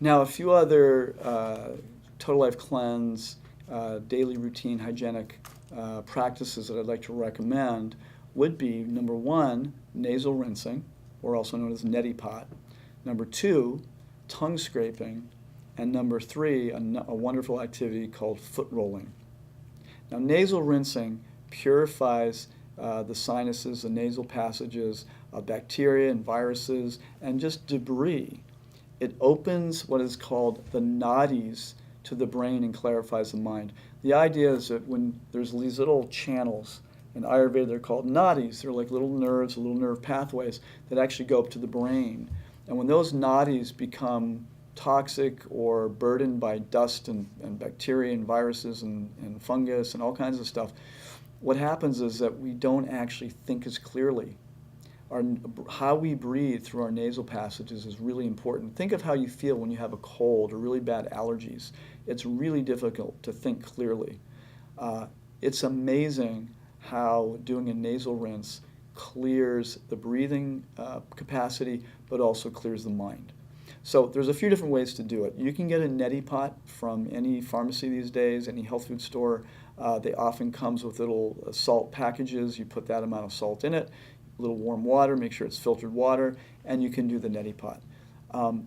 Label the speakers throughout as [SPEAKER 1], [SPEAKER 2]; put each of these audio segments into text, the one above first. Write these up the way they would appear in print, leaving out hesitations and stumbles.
[SPEAKER 1] Now, a few other Total Life Cleanse, daily routine hygienic practices that I'd like to recommend would be, number one, nasal rinsing, or also known as neti pot. Number two, tongue scraping. And number three, a wonderful activity called foot rolling. Now, nasal rinsing purifies the sinuses, the nasal passages of bacteria and viruses, and just debris. It opens what is called the nadis to the brain and clarifies the mind. The idea is that when there's these little channels, in Ayurveda they're called nadis, they're like little nerves, little nerve pathways that actually go up to the brain. And when those nadis become toxic or burdened by dust and bacteria and viruses and fungus and all kinds of stuff, what happens is that we don't actually think as clearly. How we breathe through our nasal passages is really important. Think of how you feel when you have a cold or really bad allergies. It's really difficult to think clearly. It's amazing how doing a nasal rinse clears the breathing capacity, but also clears the mind. So there's a few different ways to do it. You can get a neti pot from any pharmacy these days, any health food store. They often comes with little salt packages. You put that amount of salt in it, a little warm water, make sure it's filtered water, and you can do the neti pot.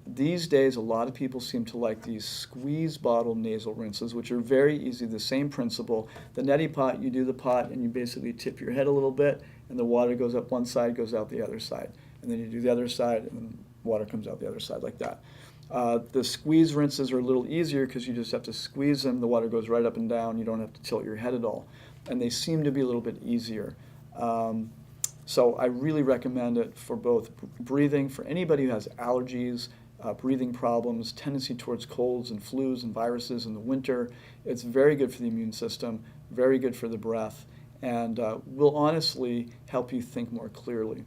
[SPEAKER 1] These days, a lot of people seem to like these squeeze bottle nasal rinses, which are very easy, the same principle. The neti pot, you do the pot and you basically tip your head a little bit, and the water goes up one side, goes out the other side. And then you do the other side, and then water comes out the other side like that. The squeeze rinses are a little easier because you just have to squeeze them. The water goes right up and down. You don't have to tilt your head at all. And they seem to be a little bit easier. So I really recommend it for both breathing, for anybody who has allergies, breathing problems, tendency towards colds and flus and viruses in the winter. It's very good for the immune system, very good for the breath, and will honestly help you think more clearly.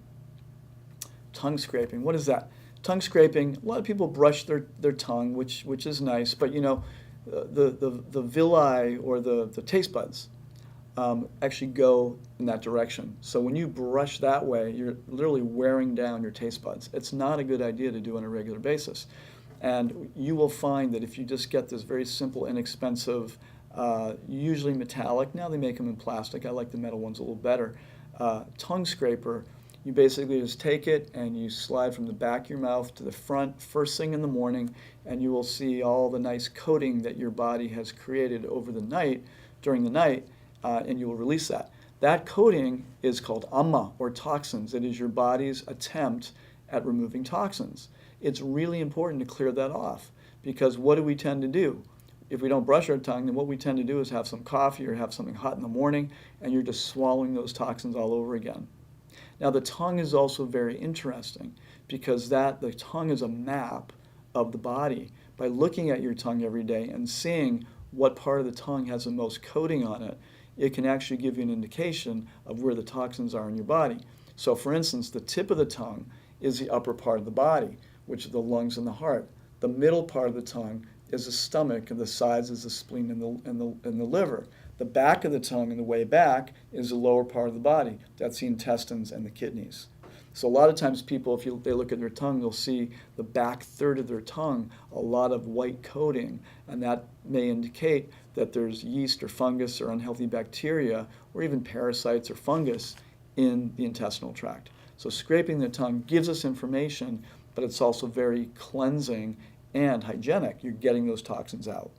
[SPEAKER 1] Tongue scraping, what is that? Tongue scraping, a lot of people brush their tongue, which is nice, but you know, the villi or the taste buds actually go in that direction. So when you brush that way, you're literally wearing down your taste buds. It's not a good idea to do on a regular basis. And you will find that if you just get this very simple, inexpensive, usually metallic, now they make them in plastic, I like the metal ones a little better, tongue scraper, you basically just take it and you slide from the back of your mouth to the front first thing in the morning, and you will see all the nice coating that your body has created over the night, during the night, and you will release that. That coating is called amma, or toxins. It is your body's attempt at removing toxins. It's really important to clear that off, because what do we tend to do? If we don't brush our tongue, then what we tend to do is have some coffee or have something hot in the morning, and you're just swallowing those toxins all over again. Now, the tongue is also very interesting, because the tongue is a map of the body. By looking at your tongue every day and seeing what part of the tongue has the most coating on it, it can actually give you an indication of where the toxins are in your body. So for instance, the tip of the tongue is the upper part of the body, which are the lungs and the heart. The middle part of the tongue is the stomach, and the sides is the spleen and the liver. The back of the tongue and the way back is the lower part of the body. That's the intestines and the kidneys. So a lot of times people, if they look at their tongue, they'll see the back third of their tongue, a lot of white coating, and that may indicate that there's yeast or fungus or unhealthy bacteria or even parasites or fungus in the intestinal tract. So scraping the tongue gives us information, but it's also very cleansing and hygienic. You're getting those toxins out.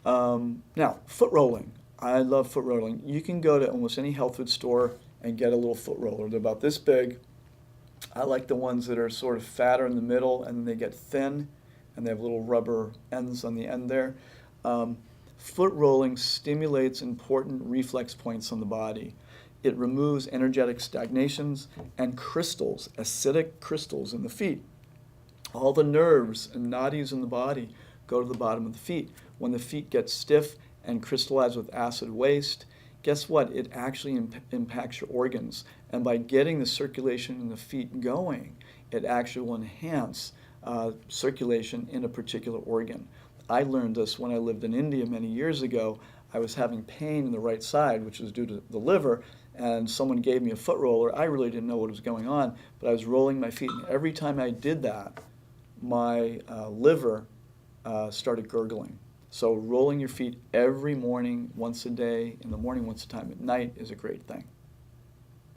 [SPEAKER 1] Now, foot rolling. I love foot rolling. You can go to almost any health food store and get a little foot roller. They're about this big. I like the ones that are sort of fatter in the middle, and then they get thin, and they have little rubber ends on the end there. Foot rolling stimulates important reflex points on the body. It removes energetic stagnations and crystals, acidic crystals in the feet. All the nerves and nadis in the body go to the bottom of the feet. When the feet get stiff and crystallized with acid waste, guess what? It actually impacts your organs. And by getting the circulation in the feet going, it actually will enhance circulation in a particular organ. I learned this when I lived in India many years ago. I was having pain in the right side, which was due to the liver, and someone gave me a foot roller. I really didn't know what was going on, but I was rolling my feet, and every time I did that, my liver started gurgling. So rolling your feet every morning, once a day, in the morning, once a time at night, is a great thing.